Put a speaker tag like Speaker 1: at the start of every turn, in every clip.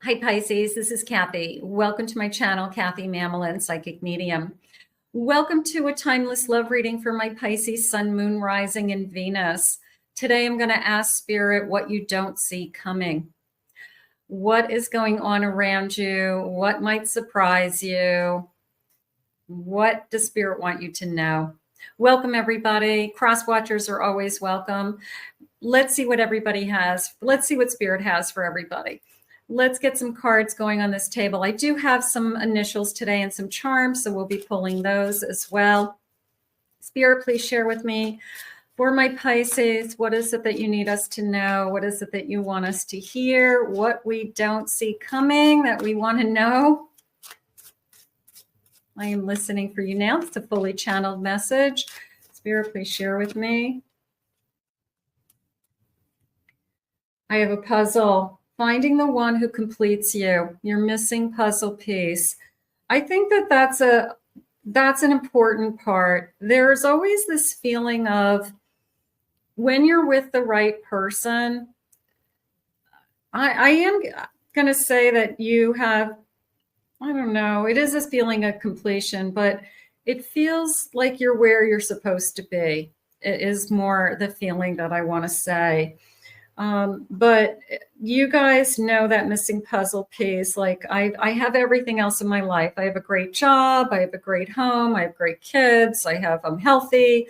Speaker 1: Hi Pisces, this is Kathy. Welcome to my channel, Kathy Mamolen, Psychic Medium. Welcome to a timeless love reading for my Pisces Sun, Moon, Rising, and Venus. Today I'm going to ask Spirit what you don't see coming. What is going on around you? What might surprise you? What does Spirit want you to know? Welcome everybody. Cross watchers are always welcome. Let's see what everybody has. Let's see what Spirit has for everybody. Let's get some cards going on this table. I do have some initials today and some charms, so we'll be pulling those as well. Spirit, please share with me. For my Pisces, what is it that you need us to know? What is it that you want us to hear? What we don't see coming that we want to know? I am listening for you now. It's a fully channeled message. Spirit, please share with me. I have a puzzle. Finding the one who completes you, your missing puzzle piece. I think that that's an important part. There's always this feeling of when you're with the right person, I am going to say that you have, I don't know, it is this feeling of completion, but it feels like you're where you're supposed to be. It is more the feeling that I want to say. But you guys know that missing puzzle piece. Like I have everything else in my life. I have a great job. I have a great home. I have great kids. I'm healthy.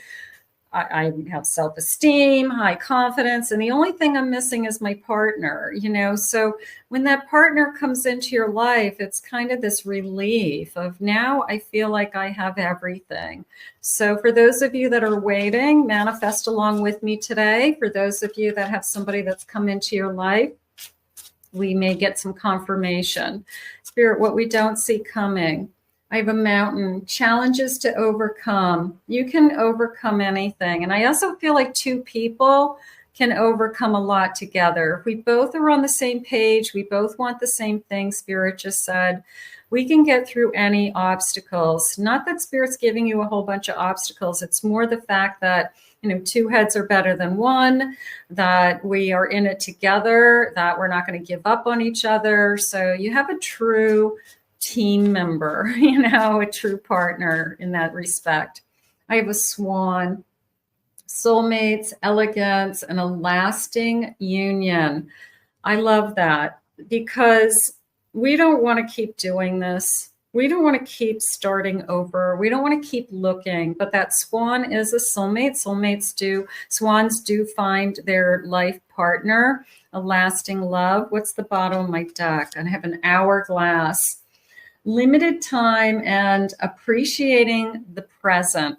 Speaker 1: I have self-esteem, high confidence. And the only thing I'm missing is my partner, you know? So when that partner comes into your life, it's kind of this relief of now I feel like I have everything. So for those of you that are waiting, manifest along with me today. For those of you that have somebody that's come into your life, we may get some confirmation. Spirit, what we don't see coming. I have a mountain, challenges to overcome. You can overcome anything. And I also feel like two people can overcome a lot together. If we both are on the same page, we both want the same thing, Spirit just said, we can get through any obstacles. Not that Spirit's giving you a whole bunch of obstacles. It's more the fact that, you know, two heads are better than one, that we are in it together, that we're not going to give up on each other. So you have a true team member, you know, a true partner in that respect. I have a swan, soulmates, elegance, and a lasting union. I love that because we don't want to keep doing this. We don't want to keep starting over. We don't want to keep looking, but that swan is a soulmate. Swans do find their life partner, a lasting love. What's the bottom of my deck? I have an hourglass. Limited time and appreciating the present.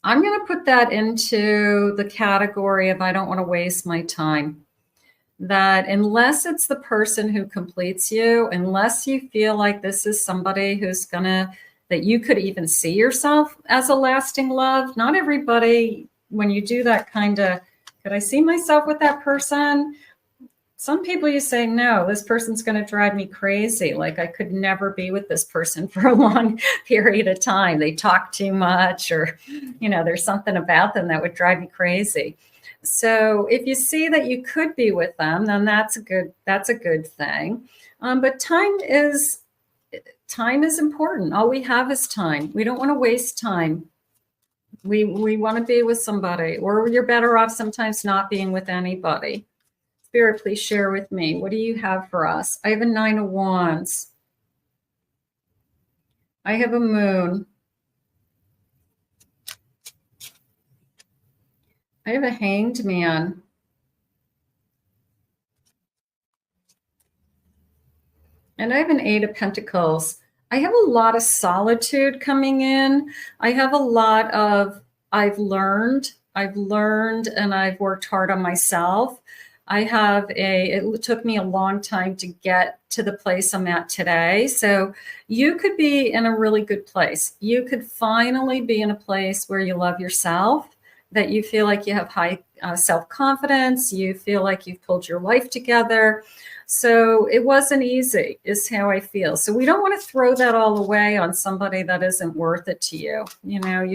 Speaker 1: I'm going to put that into the category of I don't want to waste my time. That unless it's the person who completes you, unless you feel like this is somebody who's that you could even see yourself as a lasting love. Not everybody, when you do that kind of, could I see myself with that person? Some people you say, no, this person's going to drive me crazy. Like I could never be with this person for a long period of time. They talk too much or, you know, there's something about them that would drive me crazy. So if you see that you could be with them, then that's a good thing. But time is important. All we have is time. We don't want to waste time. We want to be with somebody, or you're better off sometimes not being with anybody. Spirit, please share with me. What do you have for us? I have a 9 of Wands. I have a moon. I have a Hanged Man. And I have an 8 of Pentacles. I have a lot of solitude coming in. I have a lot of I've learned and I've worked hard on myself. It took me a long time to get to the place I'm at today. So you could be in a really good place. You could finally be in a place where you love yourself, that you feel like you have high self-confidence. You feel like you've pulled your life together. So it wasn't easy, is how I feel. So we don't want to throw that all away on somebody that isn't worth it to you. You know,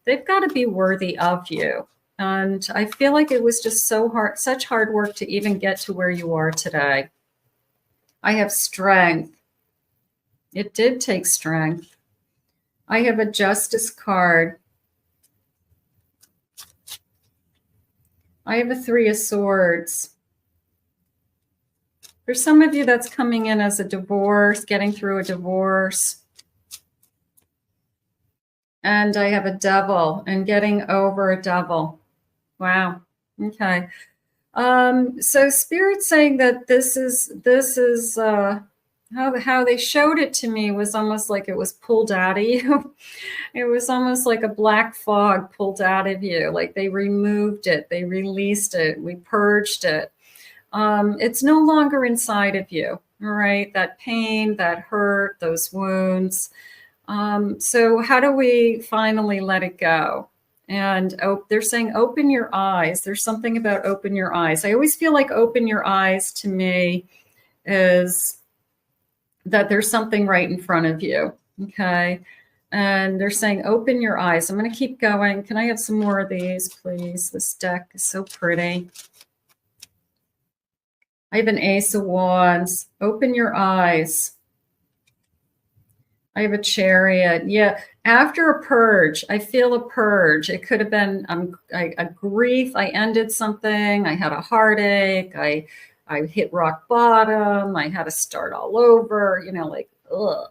Speaker 1: they've got to be worthy of you. And I feel like it was just so hard, such hard work to even get to where you are today. I have strength. It did take strength. I have a Justice card. I have a Three of Swords. For some of you, that's coming in as a divorce, getting through a divorce. And I have a Devil and getting over a devil. Wow. Okay. So Spirit's saying that this is how they showed it to me was almost like it was pulled out of you. It was almost like a black fog pulled out of you. Like they removed it, they released it, we purged it. It's no longer inside of you, right? That pain, that hurt, those wounds. So how do we finally let it go? And they're saying, open your eyes. There's something about open your eyes. I always feel like open your eyes to me is that there's something right in front of you. Okay. And they're saying, open your eyes. I'm going to keep going. Can I have some more of these, please? This deck is so pretty. I have an Ace of Wands. Open your eyes. I have a Chariot. Yeah. After a purge, I feel a purge. It could have been a grief. I ended something. I had a heartache. I hit rock bottom. I had to start all over, you know, like, ugh.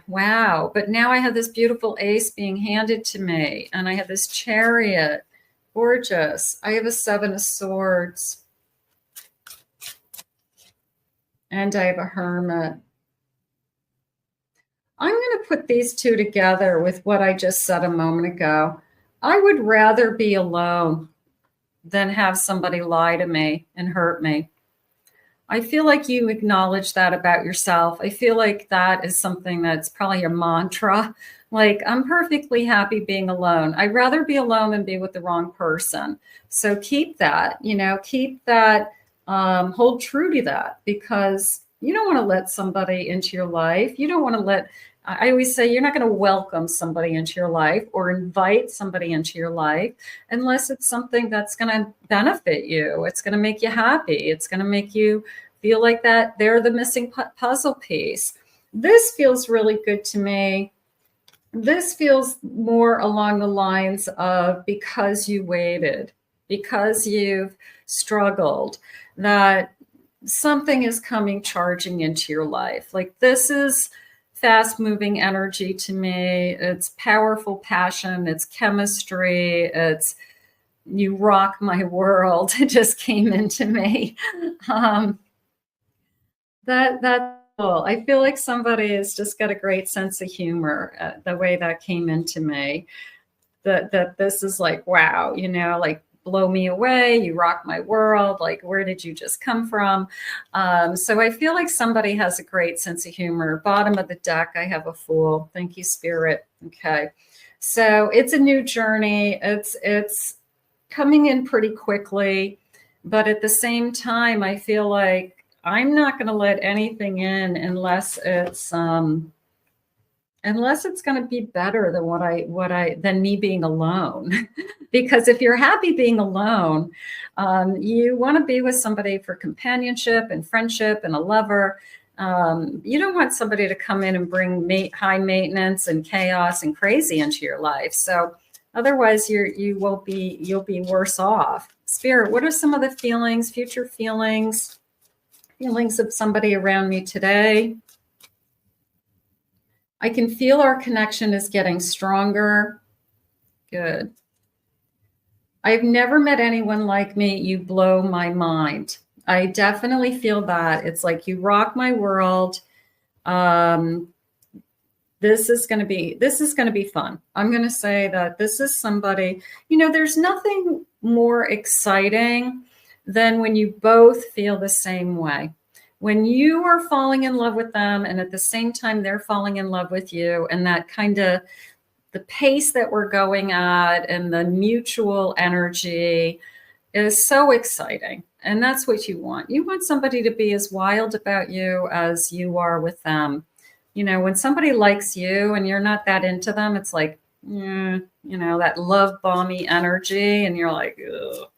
Speaker 1: Wow. But now I have this beautiful ace being handed to me, and I have this Chariot. Gorgeous. I have a Seven of Swords. And I have a Hermit. I'm going to put these two together with what I just said a moment ago. I would rather be alone than have somebody lie to me and hurt me. I feel like you acknowledge that about yourself. I feel like that is something that's probably a mantra. Like, I'm perfectly happy being alone. I'd rather be alone than be with the wrong person. So keep that, you know, keep that, hold true to that, because you don't want to let somebody into your life. You don't want to let, I always say, you're not going to welcome somebody into your life or invite somebody into your life unless it's something that's going to benefit you. It's going to make you happy. It's going to make you feel like that they're the missing puzzle piece. This feels really good to me. This feels more along the lines of because you waited, because you've struggled, that something is coming charging into your life. Like, this is fast moving energy to me. It's powerful passion. It's chemistry. It's you rock my world. It just came into me. That's cool. I feel like somebody has just got a great sense of humor, the way that came into me. That this is like, wow, you know, like, blow me away, you rock my world, like, where did you just come from? So I feel like somebody has a great sense of humor. Bottom of the deck, I have a Fool. Thank you, Spirit. Okay. So it's a new journey. It's coming in pretty quickly, but at the same time, I feel like I'm not going to let anything in unless it's going to be better than than me being alone. Because if you're happy being alone, you want to be with somebody for companionship and friendship and a lover. You don't want somebody to come in and bring high maintenance and chaos and crazy into your life. So otherwise you'll be worse off. Spirit, what are some of the feelings, future feelings of somebody around me today? I can feel our connection is getting stronger. Good. I've never met anyone like me. You blow my mind. I definitely feel that. It's like you rock my world. This is going to be fun. I'm going to say that this is somebody, you know, there's nothing more exciting than when you both feel the same way. When you are falling in love with them and at the same time they're falling in love with you, and that kind of the pace that we're going at and the mutual energy is so exciting. And that's what you want. You want somebody to be as wild about you as you are with them. You know, when somebody likes you and you're not that into them, it's like, you know, that love bomby energy. And you're like, ugh,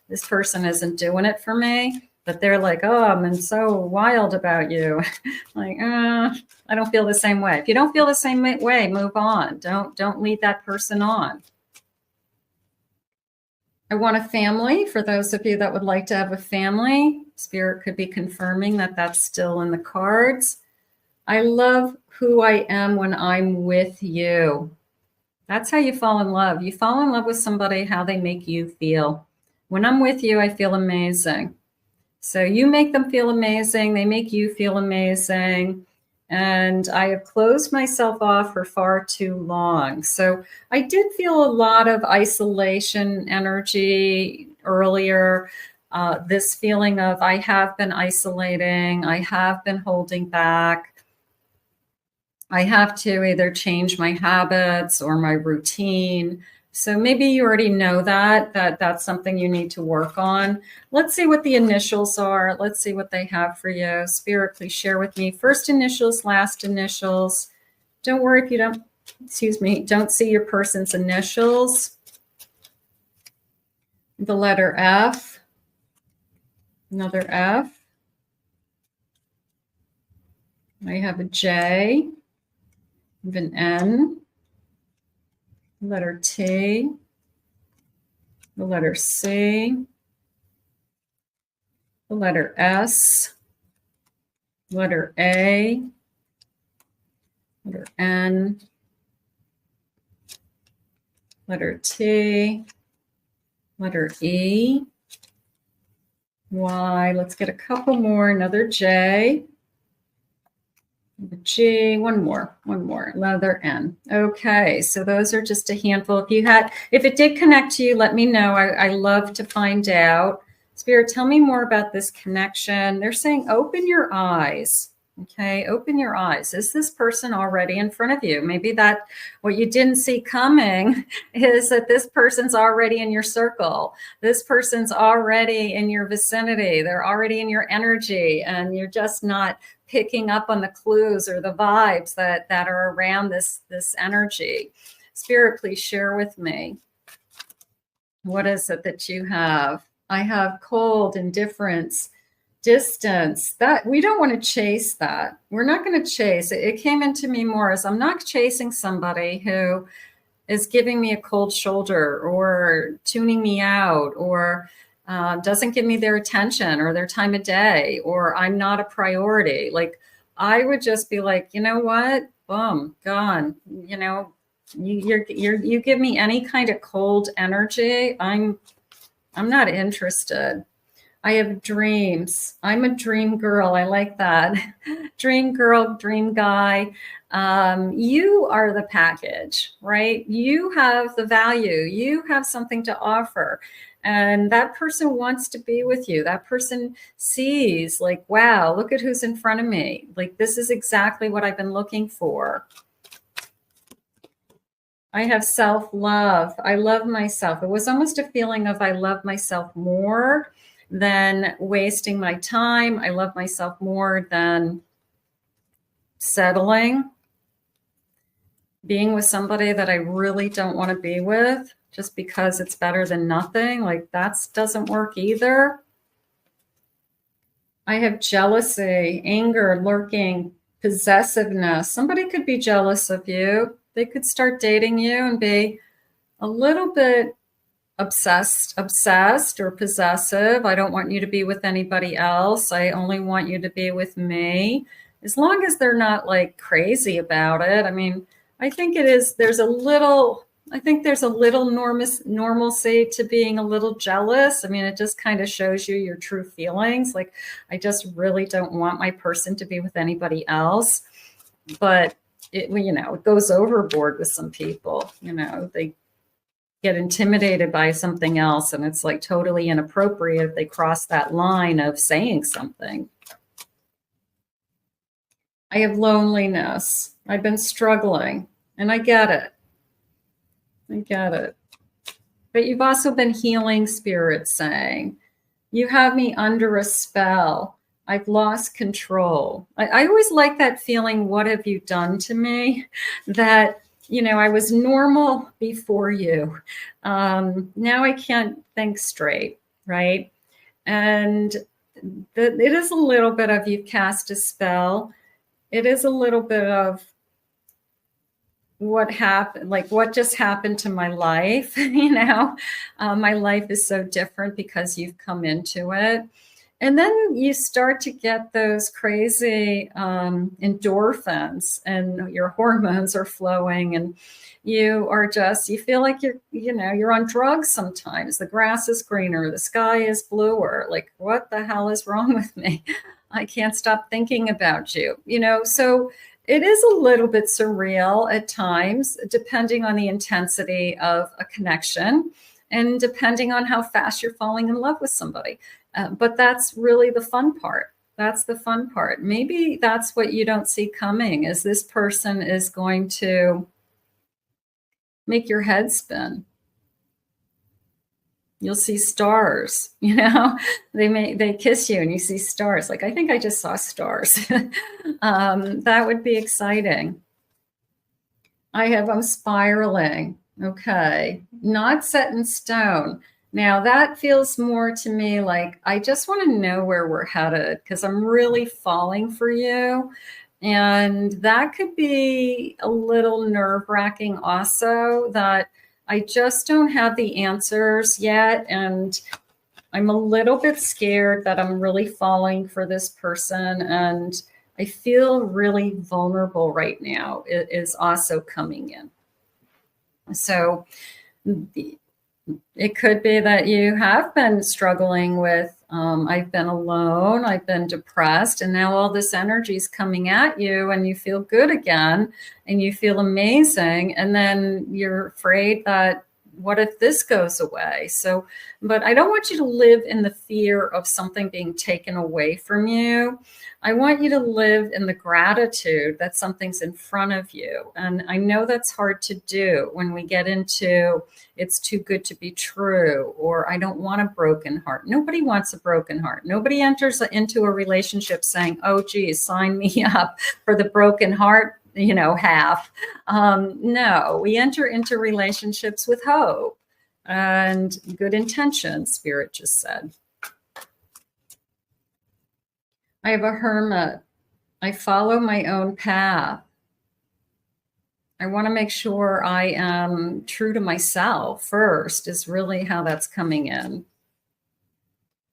Speaker 1: this person isn't doing it for me. but they're like, oh, I'm so wild about you. Like, I don't feel the same way. If you don't feel the same way, move on. Don't lead that person on. I want a family. For those of you that would like to have a family, Spirit could be confirming that that's still in the cards. I love who I am when I'm with you. That's how you fall in love. You fall in love with somebody, how they make you feel. When I'm with you, I feel amazing. So you make them feel amazing. They make you feel amazing. And I have closed myself off for far too long. So I did feel a lot of isolation energy earlier. This feeling of I have been isolating. I have been holding back. I have to either change my habits or my routine. So maybe you already know that's something you need to work on. Let's see what the initials are. Let's see what they have for you. Spirit, please share with me. First initials, last initials. Don't worry if you don't see your person's initials. The letter F. Another F. I have a J. I have an N. Letter T, the letter C, the letter S, letter A, letter N, letter T, letter E, Y. Let's get a couple more. Another J, the G, one more, letter N. Okay, so those are just a handful. If it did connect to you, let me know. I love to find out. Spirit, tell me more about this connection. They're saying open your eyes. Okay, open your eyes. Is this person already in front of you? Maybe that what you didn't see coming is that this person's already in your circle. This person's already in your vicinity. They're already in your energy, and you're just not picking up on the clues or the vibes that are around this energy. Spirit, please share with me. What is it that you have? I have cold, indifference, distance. That we don't want to chase that. We're not going to chase it. It came into me more as I'm not chasing somebody who is giving me a cold shoulder or tuning me out or doesn't give me their attention or their time of day, or I'm not a priority. Like I would just be like, you know what? Boom, gone. You know, you give me any kind of cold energy, I'm not interested. I have dreams. I'm a dream girl. I like that. Dream girl, dream guy. You are the package, right? You have the value. You have something to offer. And that person wants to be with you. That person sees like, wow, look at who's in front of me. Like, this is exactly what I've been looking for. I have self-love. I love myself. It was almost a feeling of I love myself more than wasting my time. I love myself more than settling. Being with somebody that I really don't want to be with just because it's better than nothing. Like that doesn't work either. I have jealousy, anger, lurking, possessiveness. Somebody could be jealous of you. They could start dating you and be a little bit obsessed or possessive. I don't want you to be with anybody else. I only want you to be with me. As long as they're not like crazy about it. I mean, I think there's a little normalcy to being a little jealous. I mean, it just kind of shows you your true feelings. Like, I just really don't want my person to be with anybody else. But it goes overboard with some people. They get intimidated by something else, and it's like totally inappropriate if they cross that line of saying something. I have loneliness. I've been struggling, and I get it. But you've also been healing, Spirit saying. You have me under a spell. I've lost control. I always like that feeling, what have you done to me? That, I was normal before you. Now I can't think straight, right? And it is a little bit of you've cast a spell. It is a little bit of what happened, like what just happened to my life. My life is so different because you've come into it. And then you start to get those crazy endorphins, and your hormones are flowing, and you feel like you're on drugs sometimes. The grass is greener, the sky is bluer. Like, what the hell is wrong with me? I can't stop thinking about you, so it is a little bit surreal at times, depending on the intensity of a connection and depending on how fast you're falling in love with somebody. But that's really the fun part. That's the fun part. Maybe that's what you don't see coming, is this person is going to make your head spin. You'll see stars, they kiss you and you see stars. Like, I think I just saw stars. That would be exciting. I'm spiraling. Okay. Not set in stone. Now that feels more to me like I just want to know where we're headed, because I'm really falling for you. And that could be a little nerve-wracking also, that I just don't have the answers yet. And I'm a little bit scared that I'm really falling for this person. And I feel really vulnerable right now. It is also coming in. So it could be that you have been struggling with, I've been alone, I've been depressed, and now all this energy is coming at you and you feel good again and you feel amazing. And then you're afraid that, what if this goes away? So, but I don't want you to live in the fear of something being taken away from you. I want you to live in the gratitude that something's in front of you. And I know that's hard to do when we get into it's too good to be true, or I don't want a broken heart. Nobody wants a broken heart. Nobody enters into a relationship saying, oh, geez, sign me up for the broken heart, half. No, we enter into relationships with hope and good intentions, Spirit just said. I have a hermit. I follow my own path. I want to make sure I am true to myself first, is really how that's coming in.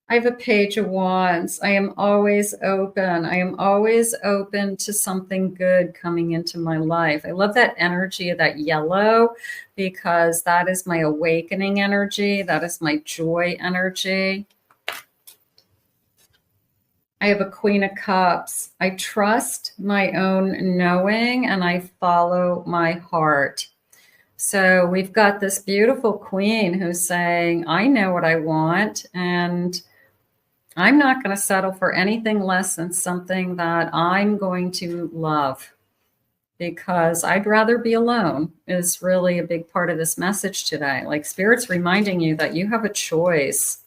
Speaker 1: I have a Page of Wands. I am always open. I am always open to something good coming into my life. I love that energy of that yellow, because that is my awakening energy. That is my joy energy. I have a Queen of Cups. I trust my own knowing and I follow my heart. So we've got this beautiful queen who's saying, I know what I want, and I'm not going to settle for anything less than something that I'm going to love, because I'd rather be alone, is really a big part of this message today. Like, Spirit's reminding you that you have a choice.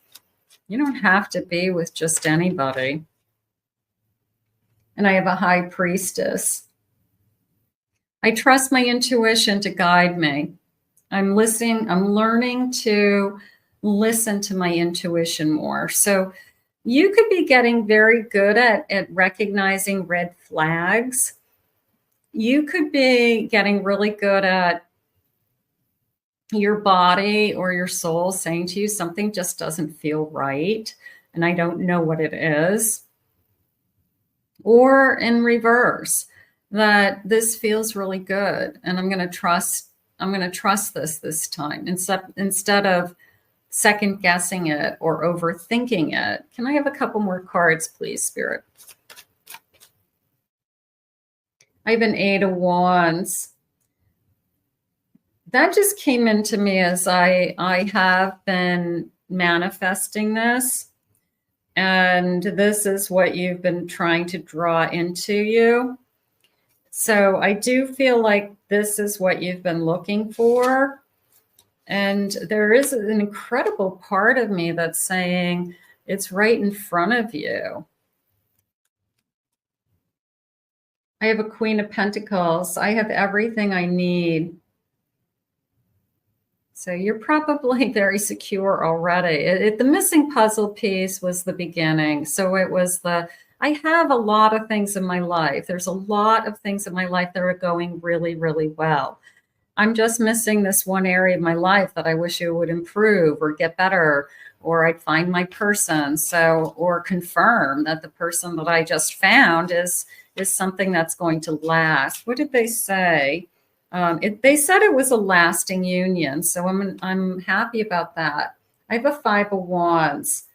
Speaker 1: You don't have to be with just anybody. And I have a High Priestess. I trust my intuition to guide me. I'm listening. I'm learning to listen to my intuition more. So you could be getting very good at recognizing red flags. You could be getting really good at your body or your soul saying to you, something just doesn't feel right, and I don't know what it is. Or in reverse, that this feels really good and I'm going to trust this time instead of second guessing it or overthinking it. Can I have a couple more cards, please, Spirit? I have an Eight of Wands. That just came into me as I have been manifesting this. And this is what you've been trying to draw into you. So I do feel like this is what you've been looking for. And there is an incredible part of me that's saying it's right in front of you. I have a Queen of Pentacles. I have everything I need. So you're probably very secure already. The missing puzzle piece was the beginning. So it was I have a lot of things in my life. There's a lot of things in my life that are going really, really well. I'm just missing this one area of my life that I wish it would improve or get better, or I'd find my person. So, or confirm that the person that I just found is something that's going to last. What did they say? They said it was a lasting union. So I'm happy about that. I have a 5 of Wands.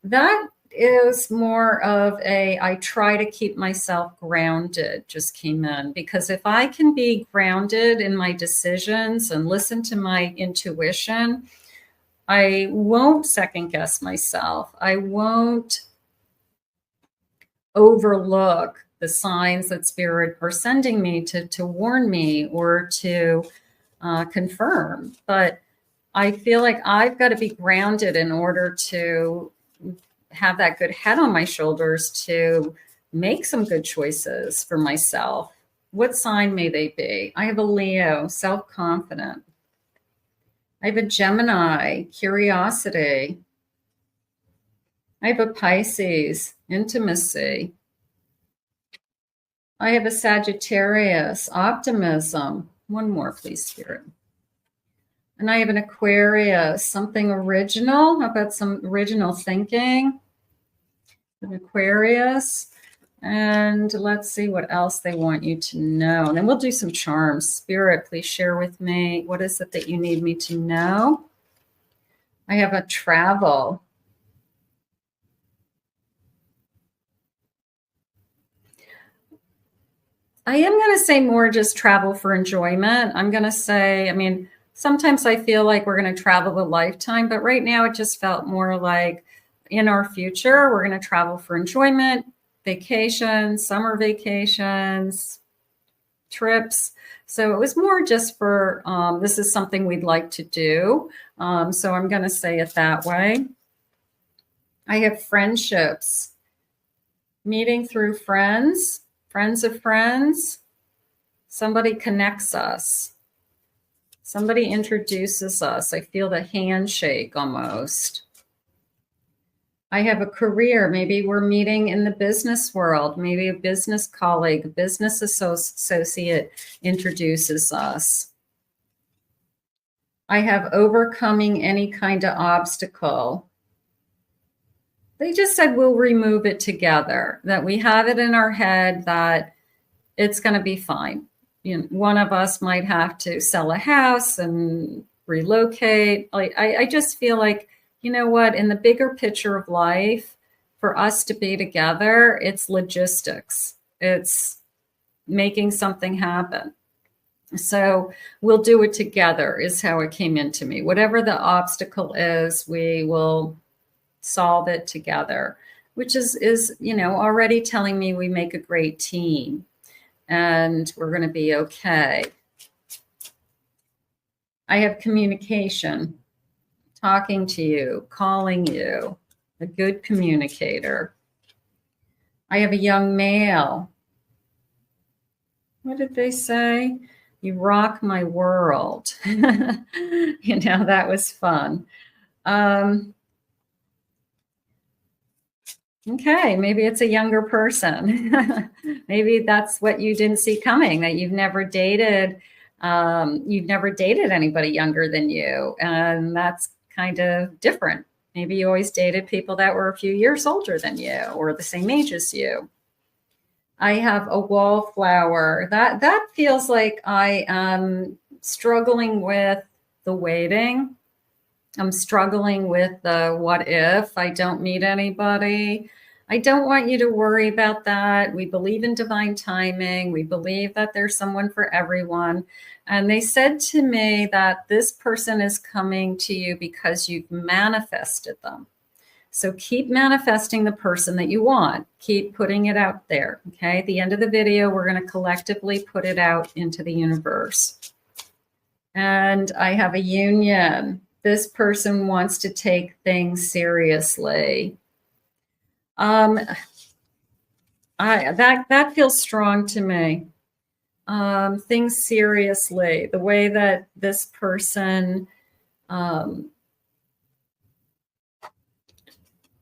Speaker 1: That is more of I try to keep myself grounded, just came in, because if I can be grounded in my decisions and listen to my intuition, I won't second guess myself. I won't overlook the signs that spirit are sending me to warn me or to confirm. But I feel like I've got to be grounded in order to have that good head on my shoulders to make some good choices for myself. What sign may they be? I have a Leo, self-confident. I have a Gemini, curiosity. I have a Pisces, intimacy. I have a Sagittarius, optimism. One more, please, Spirit. And I have an Aquarius, something original. How about some original thinking? An Aquarius. And let's see what else they want you to know. And then we'll do some charms. Spirit, please share with me. What is it that you need me to know? I have a travel. I am going to say more just travel for enjoyment. I'm going to say, I mean, sometimes I feel like we're going to travel a lifetime, but right now it just felt more like in our future, we're going to travel for enjoyment, vacations, summer vacations, trips. So it was more just for, this is something we'd like to do. So I'm going to say it that way. I have friendships, meeting through friends, friends of friends. Somebody connects us. Somebody introduces us. I feel the handshake almost. I have a career. Maybe we're meeting in the business world. Maybe a business colleague, a business associate introduces us. I have overcoming any kind of obstacle. They just said we'll remove it together, that we have it in our head that it's going to be fine. You know, one of us might have to sell a house and relocate. I just feel like, you know what, in the bigger picture of life, for us to be together, it's logistics. It's making something happen. So we'll do it together is how it came into me. Whatever the obstacle is, we will solve it together, which is, you know, already telling me we make a great team and we're going to be okay. I have communication, talking to you, calling you, a good communicator. I have a young male. What did they say? You rock my world. You know, that was fun. Okay, maybe it's a younger person. Maybe that's what you didn't see coming, that you've never dated anybody younger than you. And that's kind of different. Maybe you always dated people that were a few years older than you or the same age as you. I have a wallflower. That feels like I am struggling with the waiting. I'm struggling with the what if I don't meet anybody. I don't want you to worry about that. We believe in divine timing. We believe that there's someone for everyone. And they said to me that this person is coming to you because you've manifested them. So keep manifesting the person that you want. Keep putting it out there. Okay. At the end of the video, we're going to collectively put it out into the universe. And I have a union. This person wants to take things seriously. That feels strong to me. Things seriously. The way that this person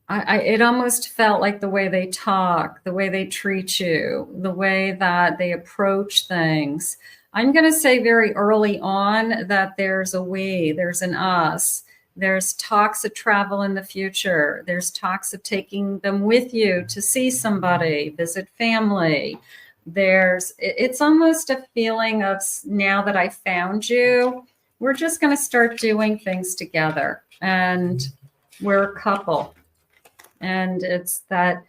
Speaker 1: It almost felt like the way they talk, the way they treat you, the way that they approach things. I'm going to say very early on that there's a we, there's an us. There's talks of travel in the future. There's talks of taking them with you to see somebody, visit family. It's almost a feeling of, now that I found you, we're just going to start doing things together. And we're a couple. And it's that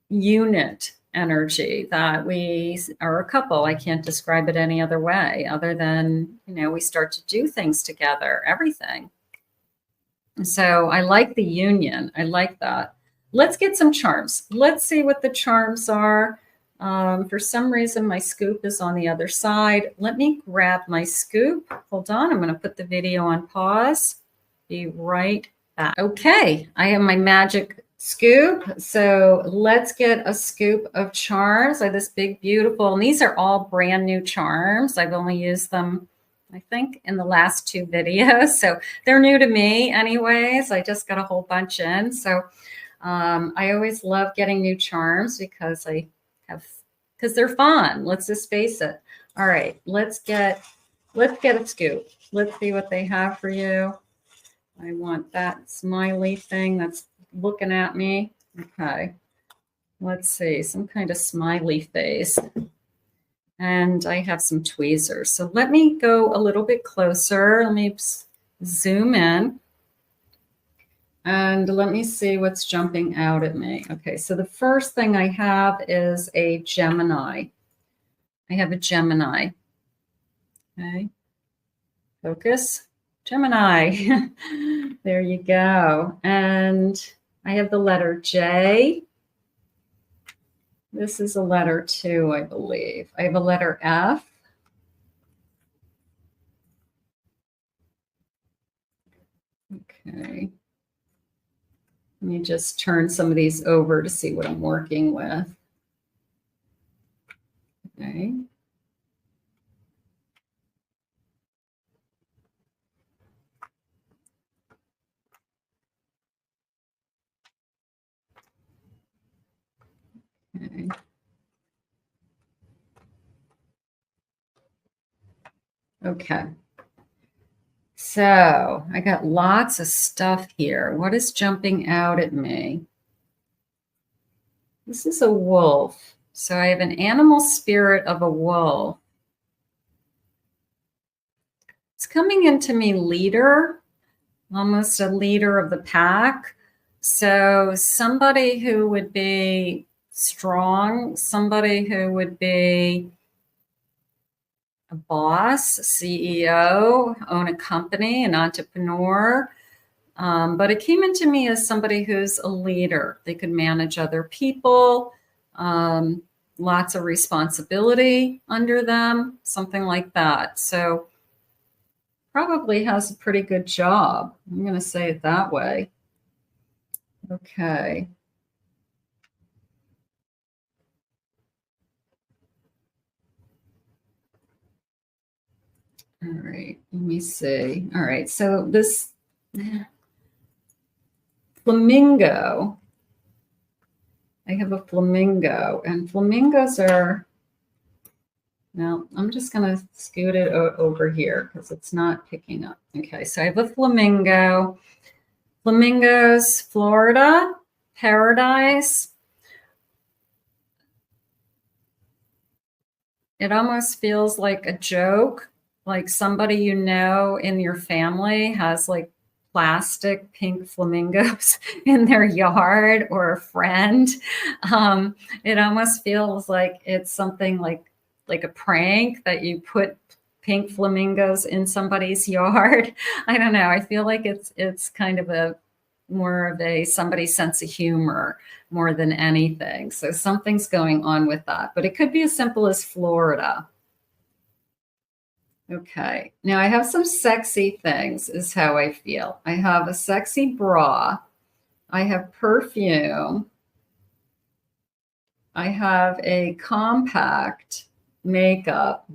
Speaker 1: unit energy that we are a couple. I can't describe it any other way other than, we start to do things together, everything. So I like the union. I like that. Let's get some charms. Let's see what the charms are. For some reason, my scoop is on the other side. Let me grab my scoop. Hold on. I'm going to put the video on pause. Be right back. Okay, I have my magic scoop. So let's get a scoop of charms. I have this big, beautiful, and these are all brand new charms. I've only used them, I think, in the last 2 videos. So they're new to me anyways. I just got a whole bunch in. So I always love getting new charms because they're fun. Let's just face it. All right, let's get a scoop. Let's see what they have for you. I want that smiley thing that's looking at me. Okay. Let's see, some kind of smiley face. And I have some tweezers. So let me go a little bit closer. Let me zoom in. And let me see what's jumping out at me. Okay, so the first thing I have is a Gemini. I have a Gemini. Okay. Focus. Gemini. There you go. And I have the letter J. This is a letter 2, I believe. I have a letter F. Okay. Let me just turn some of these over to see what I'm working with. Okay. Okay. Okay. So I got lots of stuff here. What is jumping out at me? This is a wolf. So I have an animal spirit of a wolf. It's coming into me leader, almost a leader of the pack. So somebody who would be strong, somebody who would be a boss, a CEO, own a company, an entrepreneur. But it came into me as somebody who's a leader. They could manage other people, lots of responsibility under them, something like that. So probably has a pretty good job. I'm going to say it that way. Okay. All right, let me see. All right, so this flamingo, I have a flamingo, and flamingos are, now I'm just going to scoot it over here because it's not picking up. Okay, so I have a flamingo. Flamingos, Florida, paradise. It almost feels like a joke, like somebody you know in your family has like plastic pink flamingos in their yard, or a friend. It almost feels like it's something like a prank that you put pink flamingos in somebody's yard. I don't know. I feel like it's kind of more of a somebody's sense of humor more than anything. So something's going on with that, but it could be as simple as Florida. Okay, now I have some sexy things is how I feel. I have a sexy bra. I have perfume. I have a compact makeup.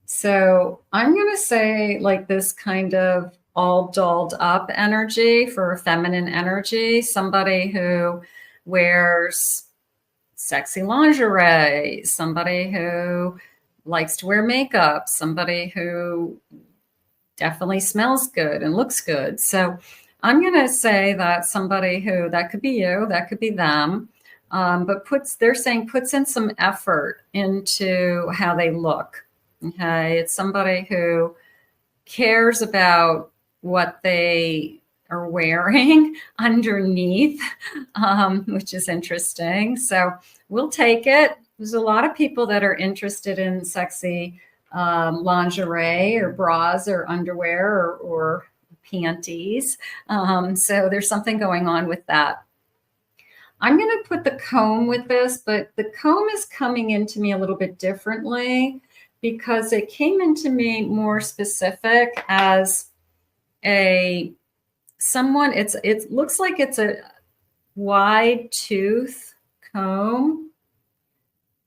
Speaker 1: So I'm going to say like this kind of all dolled up energy for feminine energy, somebody who wears sexy lingerie, somebody who likes to wear makeup, somebody who definitely smells good and looks good. So I'm going to say that somebody who, that could be you, that could be them, but they're saying puts in some effort into how they look. Okay. It's somebody who cares about what they are wearing underneath, which is interesting. So we'll take it. There's a lot of people that are interested in sexy lingerie or bras or underwear or panties. So there's something going on with that. I'm going to put the comb with this, but the comb is coming into me a little bit differently because it came into me more specific as someone, it looks like it's a wide tooth comb.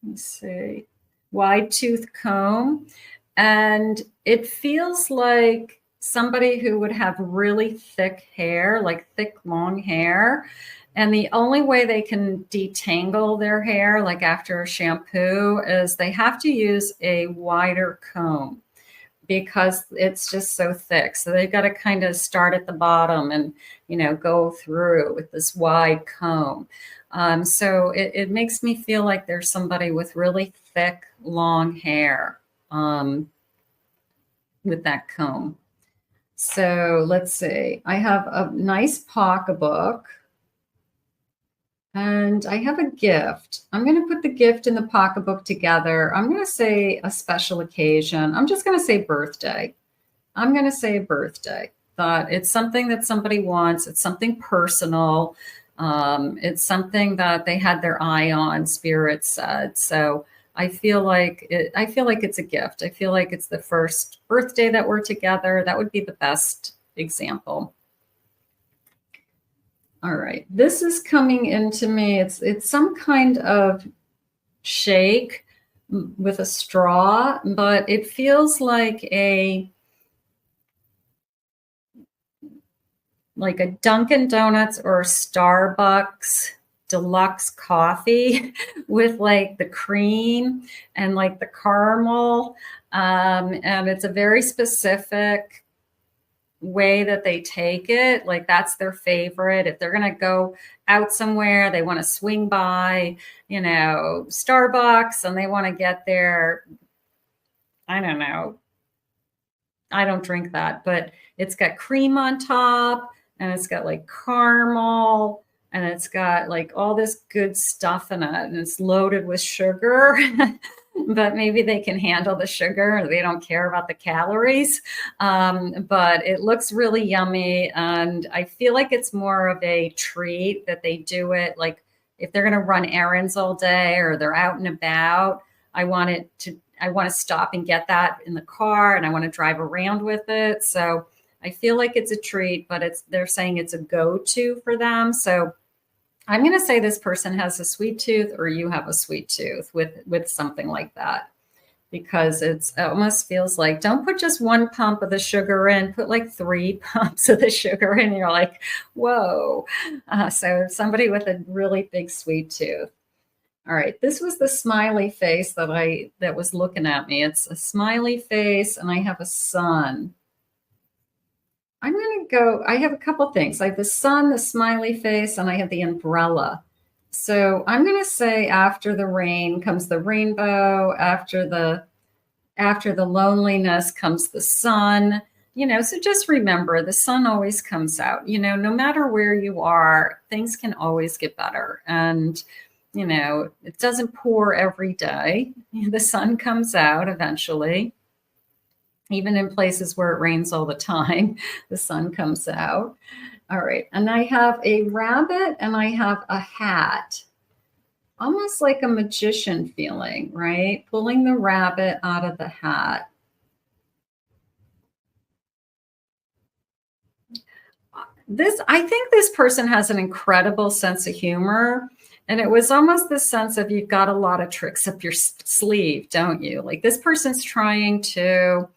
Speaker 1: Let's see, wide tooth comb. And it feels like somebody who would have really thick hair, like thick, long hair. And the only way they can detangle their hair, like after a shampoo, is they have to use a wider comb because it's just so thick. So they've got to kind of start at the bottom and, go through with this wide comb. So it makes me feel like there's somebody with really thick, long hair with that comb. So let's see. I have a nice pocketbook. And I have a gift. I'm going to put the gift and the pocketbook together. I'm going to say a special occasion. I'm just going to say birthday. I'm going to say birthday. That it's something that somebody wants. It's something personal. It's something that they had their eye on, spirit said. So I feel like it's a gift. I feel like it's the first birthday that we're together. That would be the best example. All right, this is coming into me. It's some kind of shake with a straw, but it feels like a Dunkin' Donuts or Starbucks deluxe coffee with like the cream and like the caramel. And it's a very specific way that they take it. Like that's their favorite. If they're going to go out somewhere, they want to swing by, Starbucks, and they want to get their, I don't know, I don't drink that, but it's got cream on top and it's got like caramel and it's got like all this good stuff in it and it's loaded with sugar. But maybe they can handle the sugar. They don't care about the calories. But it looks really yummy. And I feel like it's more of a treat that they do it. Like if they're going to run errands all day or they're out and about, I want to stop and get that in the car and I want to drive around with it. So I feel like it's a treat, but they're saying it's a go-to for them. So I'm going to say this person has a sweet tooth or you have a sweet tooth with something like that, because it almost feels like don't put just one pump of the sugar in, put like 3 pumps of the sugar in. You're like, whoa. So somebody with a really big sweet tooth. All right. This was the smiley face that was looking at me. It's a smiley face and I have a sun. I'm going to go, I have a couple things. I have the sun, the smiley face, and I have the umbrella. So I'm going to say after the rain comes the rainbow, after the loneliness comes the sun, so just remember the sun always comes out, no matter where you are, things can always get better. And, it doesn't pour every day. The sun comes out eventually. Even in places where it rains all the time, the sun comes out. All right. And I have a rabbit and I have a hat. Almost like a magician feeling, right? Pulling the rabbit out of the hat. I think this person has an incredible sense of humor. And it was almost the sense of you've got a lot of tricks up your sleeve, don't you? Like this person's trying to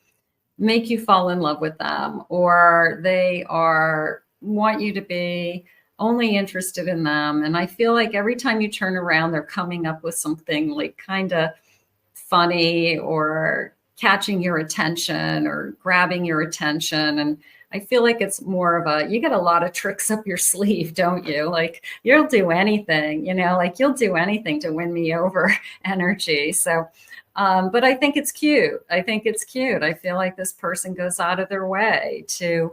Speaker 1: make you fall in love with them, or they want you to be only interested in them. And I feel like every time you turn around, they're coming up with something like kind of funny or catching your attention or grabbing your attention. And I feel like it's more of you get a lot of tricks up your sleeve, don't you? Like you'll do anything, like you'll do anything to win me over energy. So, but I think it's cute. I feel like this person goes out of their way to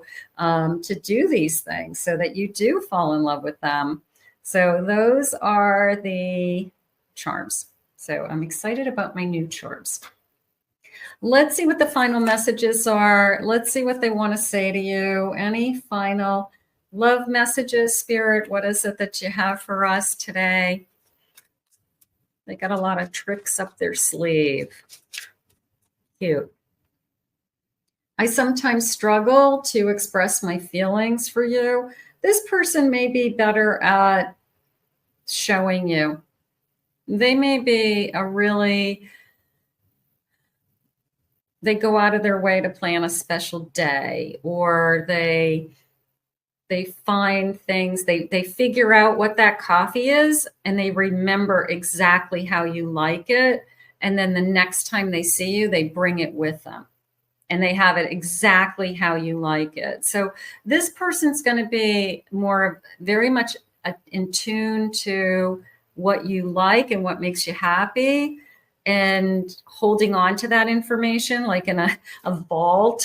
Speaker 1: do these things so that you do fall in love with them. So those are the charms. So I'm excited about my new charms. Let's see what the final messages are. Let's see what they want to say to you. Any final love messages, Spirit? What is it that you have for us today? They got a lot of tricks up their sleeve. Cute. I sometimes struggle to express my feelings for you. This person may be better at showing you. They may be they go out of their way to plan a special day, or they find things, they figure out what that coffee is, and they remember exactly how you like it. And then the next time they see you, they bring it with them and they have it exactly how you like it. So this person's going to be very much in tune to what you like and what makes you happy, and holding on to that information like in a vault,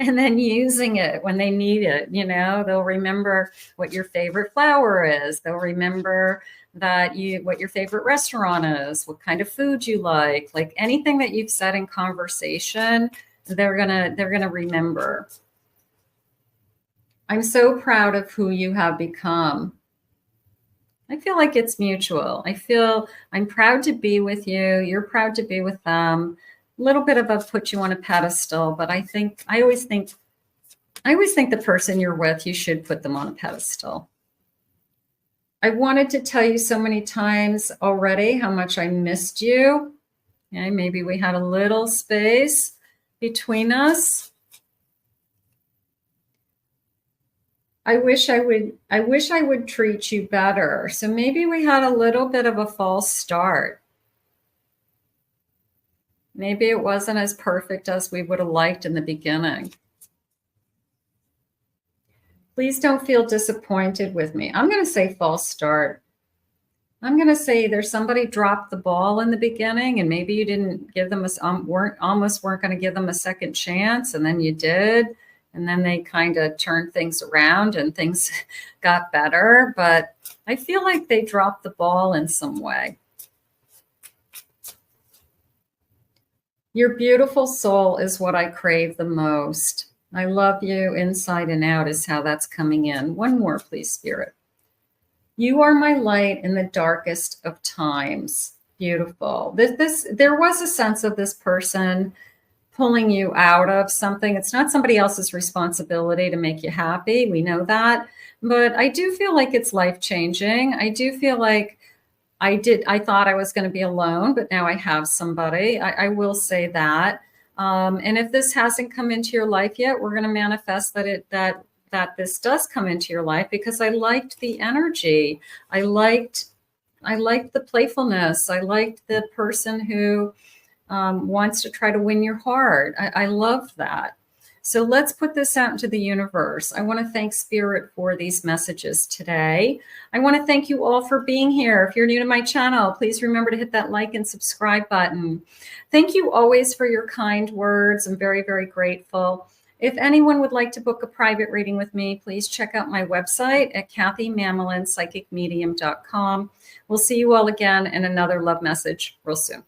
Speaker 1: and then using it when they need it. They'll remember what your favorite flower is. They'll remember what your favorite restaurant is, what kind of food you like anything that you've said in conversation, they're gonna remember. I'm so proud of who you have become. I feel like it's mutual. I'm proud to be with you. You're proud to be with them. A little bit of a put you on a pedestal, but I always think the person you're with, you should put them on a pedestal. I wanted to tell you so many times already how much I missed you. Okay, maybe we had a little space between us. I wish I would treat you better. So maybe we had a little bit of a false start. Maybe it wasn't as perfect as we would have liked in the beginning. Please don't feel disappointed with me. I'm going to say false start. I'm going to say there's somebody dropped the ball in the beginning, and maybe you didn't give them weren't going to give them a second chance, and then you did. And then they kind of turned things around and things got better. But I feel like they dropped the ball in some way. Your beautiful soul is what I crave the most. I love you inside and out is how that's coming in. One more, please, Spirit. You are my light in the darkest of times. Beautiful. There was a sense of this person pulling you out of something. It's not somebody else's responsibility to make you happy. We know that. But I do feel like it's life-changing. I do feel like I thought I was going to be alone, but now I have somebody. I will say that. And if this hasn't come into your life yet, we're going to manifest that this does come into your life, because I liked the energy. I liked the playfulness. I liked the person who wants to try to win your heart. I love that. So let's put this out into the universe. I want to thank Spirit for these messages today. I want to thank you all for being here. If you're new to my channel, please remember to hit that like and subscribe button. Thank you always for your kind words. I'm very, very grateful. If anyone would like to book a private reading with me, please check out my website at KathyMamolenPsychicMedium.com. We'll see you all again in another love message real soon.